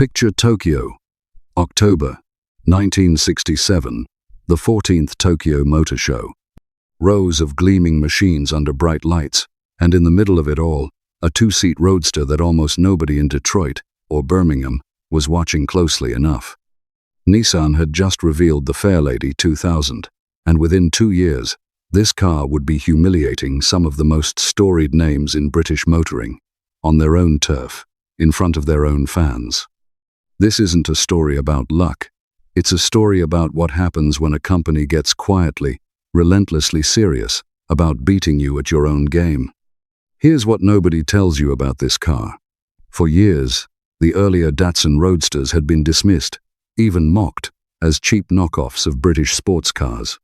Picture Tokyo, October 1967, the 14th Tokyo Motor Show. Rows of gleaming machines under bright lights, and in the middle of it all, a two-seat roadster that almost nobody in Detroit or Birmingham was watching closely enough. Nissan had just revealed the Fairlady 2000, and within 2 years, this car would be humiliating some of the most storied names in British motoring, on their own turf, in front of their own fans. This isn't a story about luck. It's a story about what happens when a company gets quietly, relentlessly serious about beating you at your own game. Here's what nobody tells you about this car. For years, the earlier Datsun Roadsters had been dismissed, even mocked, as cheap knockoffs of British sports cars.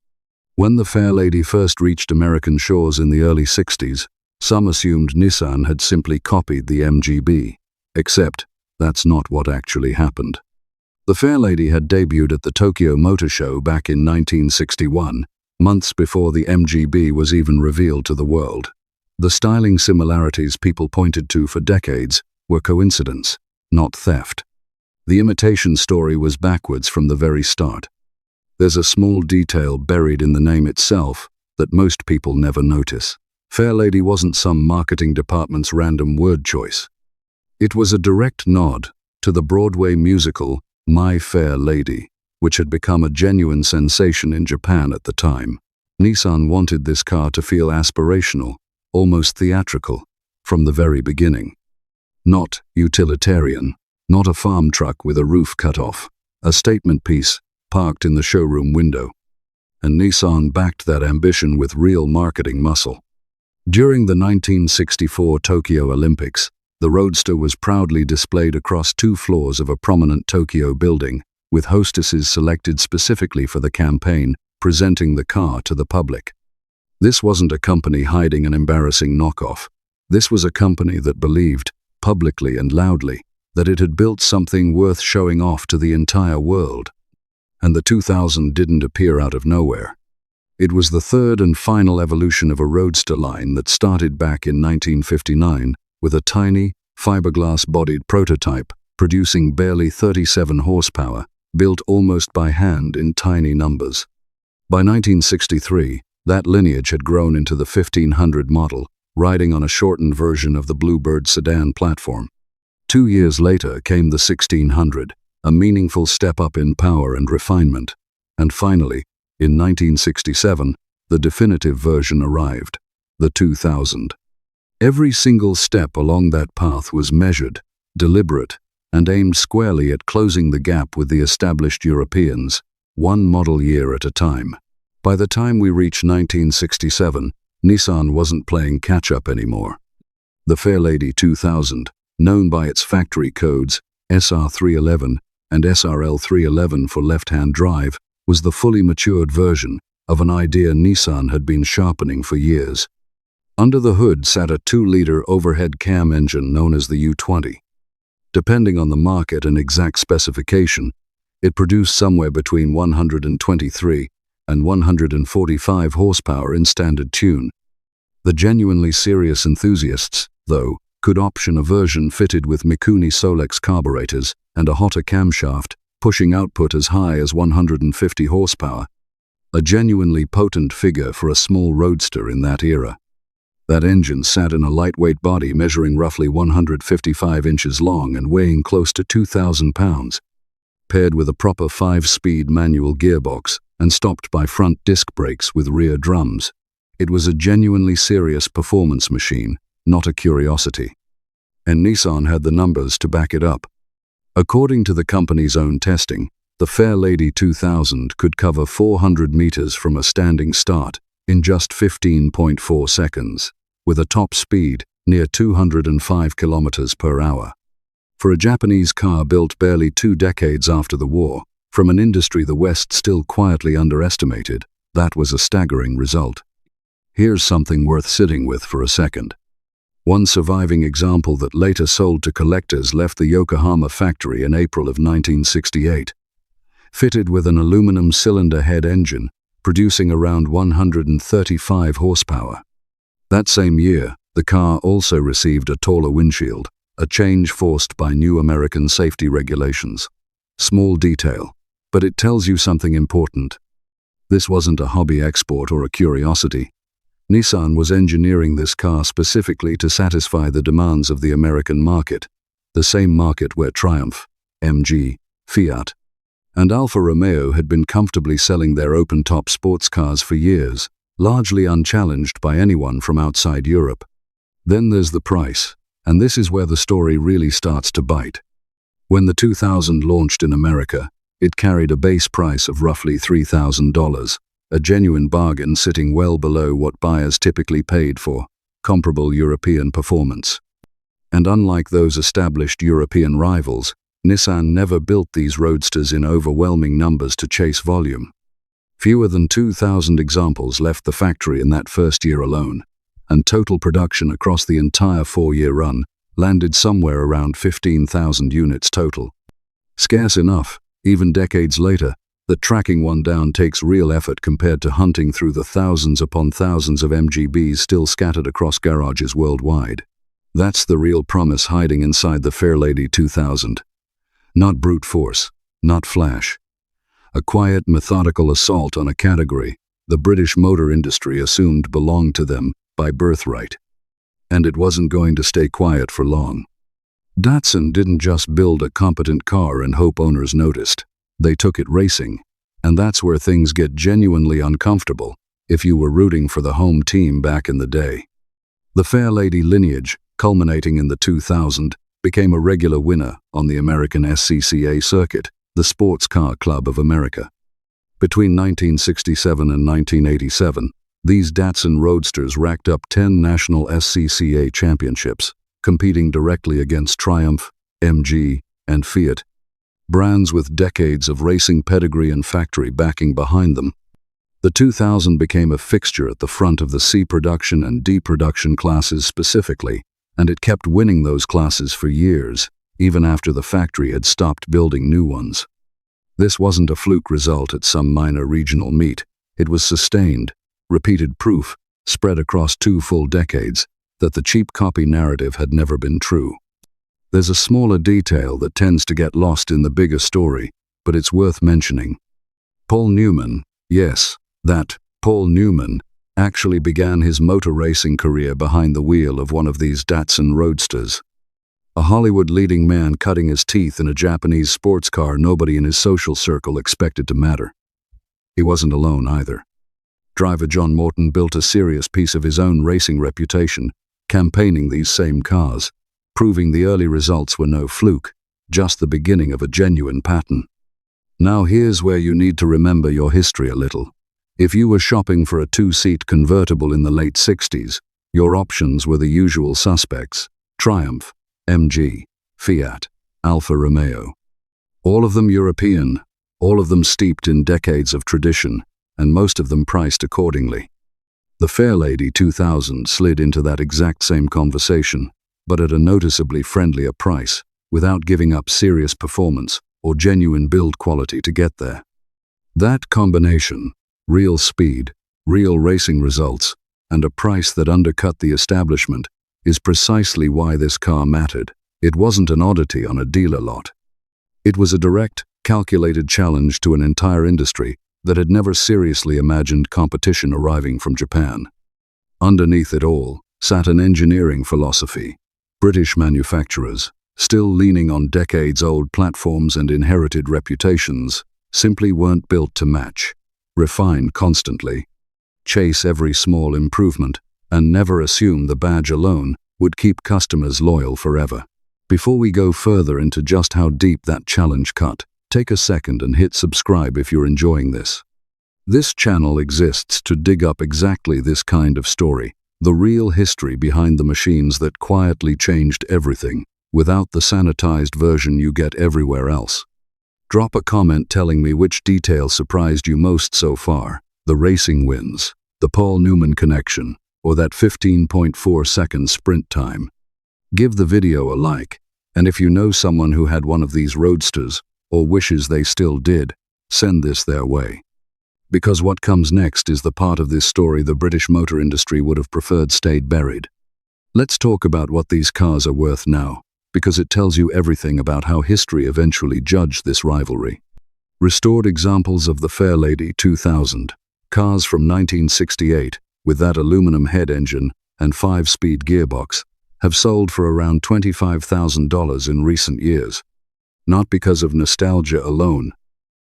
When the Fairlady first reached American shores in the early 60s, some assumed Nissan had simply copied the MGB, except that's not what actually happened. The Fairlady had debuted at the Tokyo Motor Show back in 1961, months before the MGB was even revealed to the world. The styling similarities people pointed to for decades were coincidence, not theft. The imitation story was backwards from the very start. There's a small detail buried in the name itself that most people never notice. Fairlady wasn't some marketing department's random word choice. It was a direct nod to the Broadway musical My Fair Lady, which had become a genuine sensation in Japan at the time. Nissan wanted this car to feel aspirational, almost theatrical, from the very beginning. Not utilitarian, not a farm truck with a roof cut off, a statement piece parked in the showroom window. And Nissan backed that ambition with real marketing muscle. During the 1964 Tokyo Olympics, the Roadster was proudly displayed across 2 floors of a prominent Tokyo building, with hostesses selected specifically for the campaign, presenting the car to the public. This wasn't a company hiding an embarrassing knockoff. This was a company that believed, publicly and loudly, that it had built something worth showing off to the entire world. And the 2000 didn't appear out of nowhere. It was the third and final evolution of a Roadster line that started back in 1959 with a tiny, fiberglass-bodied prototype producing barely 37 horsepower, built almost by hand in tiny numbers. By 1963, that lineage had grown into the 1500 model, riding on a shortened version of the Bluebird sedan platform. 2 years later came the 1600, a meaningful step up in power and refinement. And finally, in 1967, the definitive version arrived, the 2000. Every single step along that path was measured, deliberate, and aimed squarely at closing the gap with the established Europeans, one model year at a time. By the time we reached 1967, Nissan wasn't playing catch-up anymore. The Fairlady 2000, known by its factory codes SR311 and SRL311 for left-hand drive, was the fully matured version of an idea Nissan had been sharpening for years. Under the hood sat a 2-liter overhead cam engine known as the U20. Depending on the market and exact specification, it produced somewhere between 123 and 145 horsepower in standard tune. The genuinely serious enthusiasts, though, could option a version fitted with Mikuni Solex carburetors and a hotter camshaft, pushing output as high as 150 horsepower. A genuinely potent figure for a small roadster in that era. That engine sat in a lightweight body measuring roughly 155 inches long and weighing close to 2,000 pounds. Paired with a proper 5-speed manual gearbox and stopped by front disc brakes with rear drums, it was a genuinely serious performance machine, not a curiosity. And Nissan had the numbers to back it up. According to the company's own testing, the Fairlady 2000 could cover 400 meters from a standing start in just 15.4 seconds, with a top speed near 205 kilometers per hour. For a Japanese car built barely 2 decades after the war, from an industry the West still quietly underestimated, that was a staggering result. Here's something worth sitting with for a second. One surviving example that later sold to collectors left the Yokohama factory in April of 1968. Fitted with an aluminum cylinder head engine, producing around 135 horsepower. That same year, the car also received a taller windshield, a change forced by new American safety regulations. Small detail, but it tells you something important. This wasn't a hobby export or a curiosity. Nissan was engineering this car specifically to satisfy the demands of the American market, the same market where Triumph, MG, Fiat, and Alfa Romeo had been comfortably selling their open-top sports cars for years, largely unchallenged by anyone from outside Europe. Then there's the price, and this is where the story really starts to bite. When the 2000 launched in America, it carried a base price of roughly $3,000, a genuine bargain sitting well below what buyers typically paid for comparable European performance. And unlike those established European rivals, Nissan never built these roadsters in overwhelming numbers to chase volume. Fewer than 2,000 examples left the factory in that first year alone, and total production across the entire 4-year run landed somewhere around 15,000 units total. Scarce enough, even decades later, that tracking one down takes real effort compared to hunting through the thousands upon thousands of MGBs still scattered across garages worldwide. That's the real promise hiding inside the Fairlady 2000. Not brute force, not flash. A quiet, methodical assault on a category the British motor industry assumed belonged to them by birthright. And it wasn't going to stay quiet for long. Datsun didn't just build a competent car and hope owners noticed. They took it racing. And that's where things get genuinely uncomfortable if you were rooting for the home team back in the day. The Fairlady lineage, culminating in the 2000, became a regular winner on the American SCCA circuit, the Sports Car Club of America. Between 1967 and 1987, these Datsun Roadsters racked up 10 national SCCA championships, competing directly against Triumph, MG, and Fiat, brands with decades of racing pedigree and factory backing behind them. The 2000 became a fixture at the front of the C production and D production classes specifically, and it kept winning those classes for years, even after the factory had stopped building new ones. This wasn't a fluke result at some minor regional meet. It was sustained, repeated proof, spread across 2 full decades, that the cheap copy narrative had never been true. There's a smaller detail that tends to get lost in the bigger story, but it's worth mentioning. Paul Newman, yes, that Paul Newman, actually began his motor racing career behind the wheel of one of these Datsun Roadsters. A Hollywood leading man cutting his teeth in a Japanese sports car nobody in his social circle expected to matter. He wasn't alone either. Driver John Morton built a serious piece of his own racing reputation, campaigning these same cars, proving the early results were no fluke, just the beginning of a genuine pattern. Now here's where you need to remember your history a little. If you were shopping for a 2-seat convertible in the late 60s, your options were the usual suspects: Triumph, MG, Fiat, Alfa Romeo. All of them European, all of them steeped in decades of tradition, and most of them priced accordingly. The Fairlady 2000 slid into that exact same conversation, but at a noticeably friendlier price, without giving up serious performance or genuine build quality to get there. That combination, real speed, real racing results, and a price that undercut the establishment, is precisely why this car mattered. It wasn't an oddity on a dealer lot. It was a direct, calculated challenge to an entire industry that had never seriously imagined competition arriving from Japan. Underneath it all sat an engineering philosophy. British manufacturers, still leaning on decades-old platforms and inherited reputations, simply weren't built to match. Refine constantly, chase every small improvement, and never assume the badge alone would keep customers loyal forever. Before we go further into just how deep that challenge cut, take a second and hit subscribe if you're enjoying this. This channel exists to dig up exactly this kind of story, the real history behind the machines that quietly changed everything, without the sanitized version you get everywhere else. Drop a comment telling me which detail surprised you most so far: the racing wins, the Paul Newman connection, or that 15.4-second sprint time. Give the video a like, and if you know someone who had one of these Roadsters, or wishes they still did, send this their way. Because what comes next is the part of this story the British motor industry would have preferred stayed buried. Let's talk about what these cars are worth now, because it tells you everything about how history eventually judged this rivalry. Restored examples of the Fairlady 2000, cars from 1968, with that aluminum head engine and 5-speed gearbox, have sold for around $25,000 in recent years. Not because of nostalgia alone,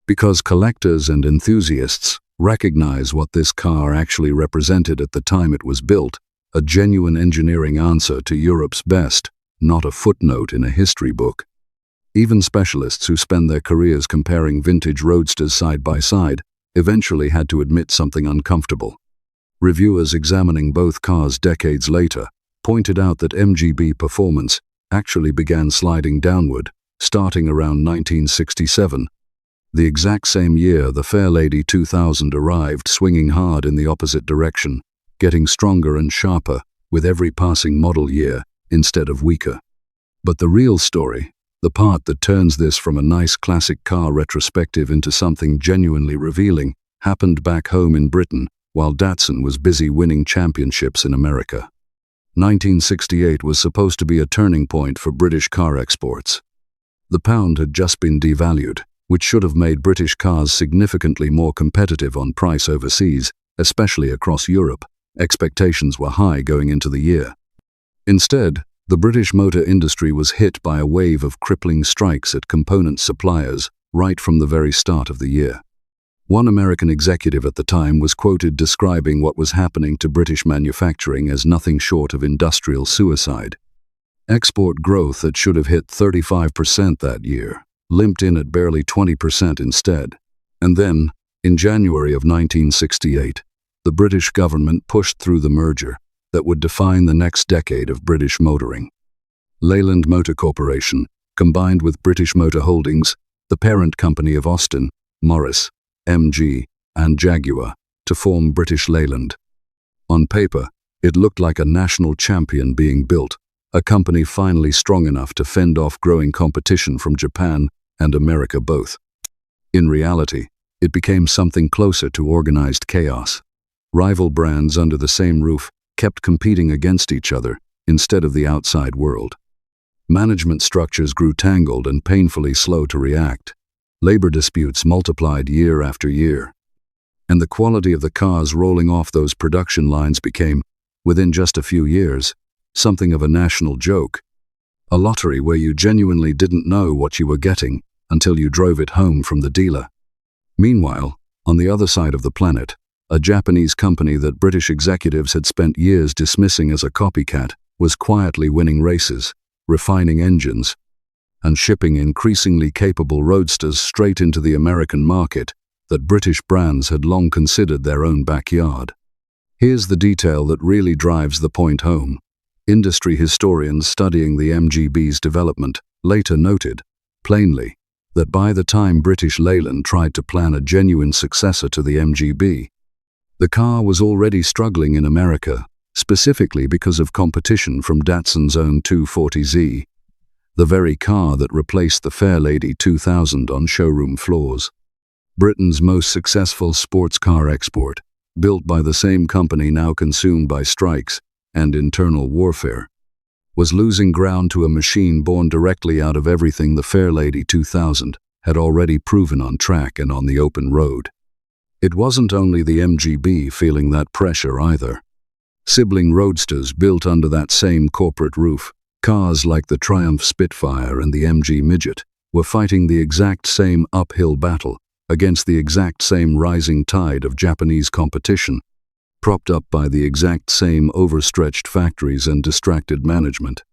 because collectors and enthusiasts recognize what this car actually represented at the time it was built, a genuine engineering answer to Europe's best, not a footnote in a history book. Even specialists who spend their careers comparing vintage roadsters side by side eventually had to admit something uncomfortable. Reviewers examining both cars decades later pointed out that MGB performance actually began sliding downward, starting around 1967. The exact same year the Fairlady 2000 arrived, swinging hard in the opposite direction, getting stronger and sharper with every passing model year instead of weaker. But the real story, the part that turns this from a nice classic car retrospective into something genuinely revealing, happened back home in Britain while Datsun was busy winning championships in America. 1968 was supposed to be a turning point for British car exports. The pound had just been devalued, which should have made British cars significantly more competitive on price overseas, especially across Europe. Expectations were high going into the year. Instead, the British motor industry was hit by a wave of crippling strikes at component suppliers right from the very start of the year. One American executive at the time was quoted describing what was happening to British manufacturing as nothing short of industrial suicide. Export growth that should have hit 35% that year limped in at barely 20% instead. And then, in January of 1968, the British government pushed through the merger that would define the next decade of British motoring. Leyland Motor Corporation, combined with British Motor Holdings, the parent company of Austin, Morris, MG, and Jaguar, to form British Leyland. On paper, it looked like a national champion being built, a company finally strong enough to fend off growing competition from Japan and America both. In reality, it became something closer to organized chaos. Rival brands under the same roof kept competing against each other instead of the outside world. Management structures grew tangled and painfully slow to react. Labor disputes multiplied year after year. And the quality of the cars rolling off those production lines became, within just a few years, something of a national joke. A lottery where you genuinely didn't know what you were getting until you drove it home from the dealer. Meanwhile, on the other side of the planet, a Japanese company that British executives had spent years dismissing as a copycat was quietly winning races, refining engines, and shipping increasingly capable roadsters straight into the American market that British brands had long considered their own backyard. Here's the detail that really drives the point home. Industry historians studying the MGB's development later noted, plainly, that by the time British Leyland tried to plan a genuine successor to the MGB, the car was already struggling in America, specifically because of competition from Datsun's own 240Z, the very car that replaced the Fairlady 2000 on showroom floors. Britain's most successful sports car export, built by the same company now consumed by strikes and internal warfare, was losing ground to a machine born directly out of everything the Fairlady 2000 had already proven on track and on the open road. It wasn't only the MGB feeling that pressure either. Sibling roadsters built under that same corporate roof, cars like the Triumph Spitfire and the MG Midget, were fighting the exact same uphill battle against the exact same rising tide of Japanese competition, propped up by the exact same overstretched factories and distracted management.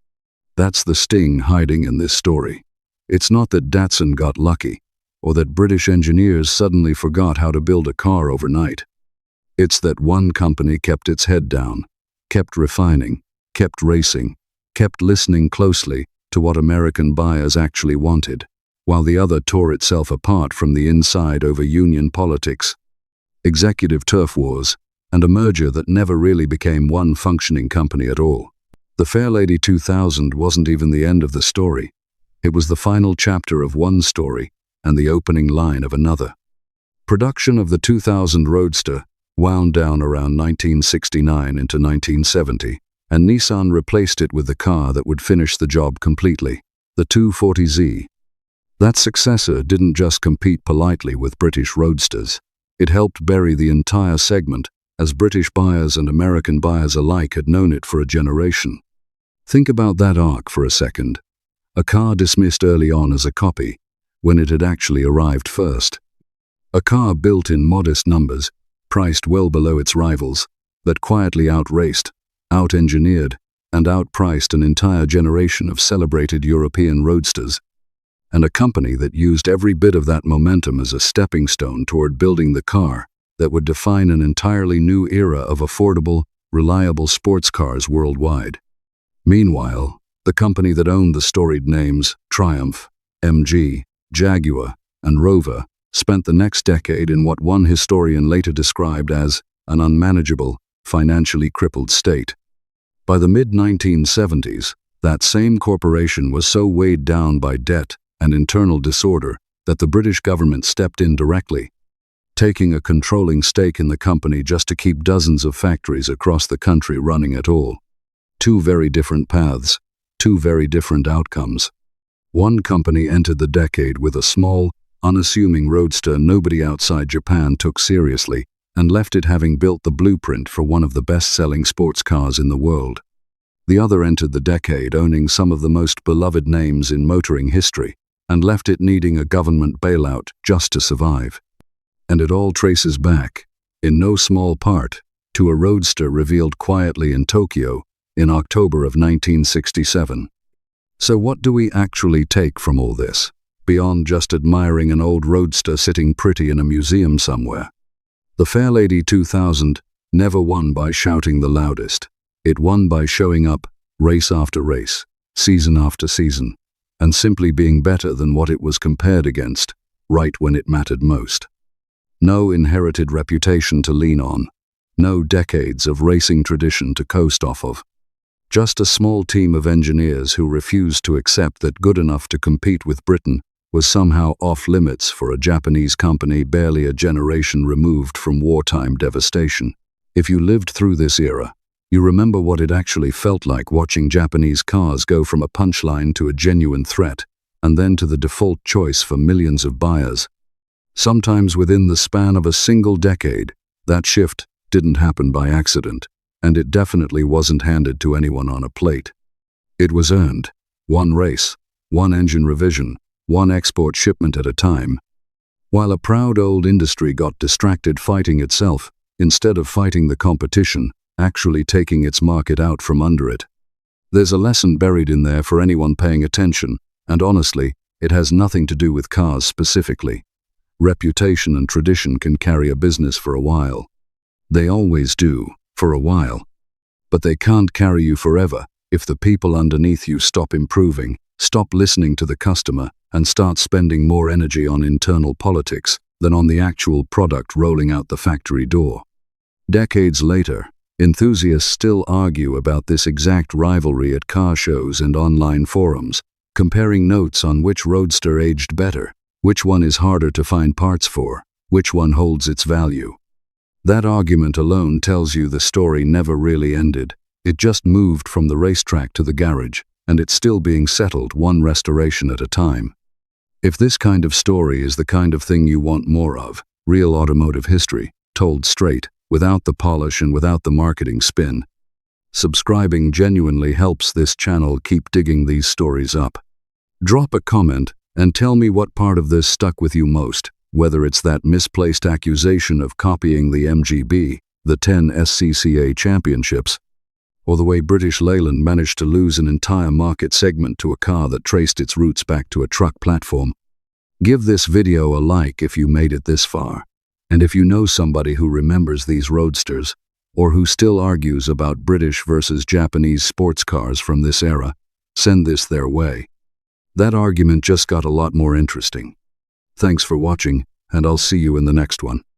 That's the sting hiding in this story. It's not that Datsun got lucky, or that British engineers suddenly forgot how to build a car overnight. It's that one company kept its head down, kept refining, kept racing, kept listening closely to what American buyers actually wanted, while the other tore itself apart from the inside over union politics, executive turf wars, and a merger that never really became one functioning company at all. The Fairlady 2000 wasn't even the end of the story. It was the final chapter of one story and the opening line of another. Production of the 2000 Roadster wound down around 1969 into 1970, and Nissan replaced it with the car that would finish the job completely, the 240Z. That successor didn't just compete politely with British roadsters. It helped bury the entire segment, as British buyers and American buyers alike had known it for a generation. Think about that arc for a second. A car dismissed early on as a copy, when it had actually arrived first. A car built in modest numbers, priced well below its rivals, that quietly outraced, out-engineered, and outpriced an entire generation of celebrated European roadsters. And a company that used every bit of that momentum as a stepping stone toward building the car that would define an entirely new era of affordable, reliable sports cars worldwide. Meanwhile, the company that owned the storied names Triumph, MG, Jaguar, and Rover spent the next decade in what one historian later described as an unmanageable, financially crippled state. By the mid-1970s, that same corporation was so weighed down by debt and internal disorder that the British government stepped in directly, taking a controlling stake in the company just to keep dozens of factories across the country running at all. Two very different paths, two very different outcomes. One company entered the decade with a small, unassuming roadster nobody outside Japan took seriously, and left it having built the blueprint for one of the best-selling sports cars in the world. The other entered the decade owning some of the most beloved names in motoring history, and left it needing a government bailout just to survive. And it all traces back, in no small part, to a roadster revealed quietly in Tokyo in October of 1967. So what do we actually take from all this, beyond just admiring an old roadster sitting pretty in a museum somewhere? The Fairlady 2000 never won by shouting the loudest. It won by showing up, race after race, season after season, and simply being better than what it was compared against, right when it mattered most. No inherited reputation to lean on, no decades of racing tradition to coast off of. Just a small team of engineers who refused to accept that good enough to compete with Britain was somehow off-limits for a Japanese company barely a generation removed from wartime devastation. If you lived through this era, you remember what it actually felt like watching Japanese cars go from a punchline to a genuine threat, and then to the default choice for millions of buyers. Sometimes within the span of a single decade, that shift didn't happen by accident, and it definitely wasn't handed to anyone on a plate. It was earned, one race, one engine revision, one export shipment at a time. While a proud old industry got distracted fighting itself, instead of fighting the competition, actually taking its market out from under it. There's a lesson buried in there for anyone paying attention, and honestly, it has nothing to do with cars specifically. Reputation and tradition can carry a business for a while. They always do, for a while. But they can't carry you forever if the people underneath you stop improving, stop listening to the customer, and start spending more energy on internal politics than on the actual product rolling out the factory door. Decades later, enthusiasts still argue about this exact rivalry at car shows and online forums, comparing notes on which roadster aged better, which one is harder to find parts for, which one holds its value. That argument alone tells you the story never really ended. It just moved from the racetrack to the garage, and it's still being settled one restoration at a time. If this kind of story is the kind of thing you want more of, real automotive history, told straight, without the polish and without the marketing spin, subscribing genuinely helps this channel keep digging these stories up. Drop a comment and tell me what part of this stuck with you most, whether it's that misplaced accusation of copying the MGB, the 10 SCCA championships, or the way British Leyland managed to lose an entire market segment to a car that traced its roots back to a truck platform. Give this video a like if you made it this far, and if you know somebody who remembers these roadsters, or who still argues about British versus Japanese sports cars from this era, send this their way. That argument just got a lot more interesting. Thanks for watching, and I'll see you in the next one.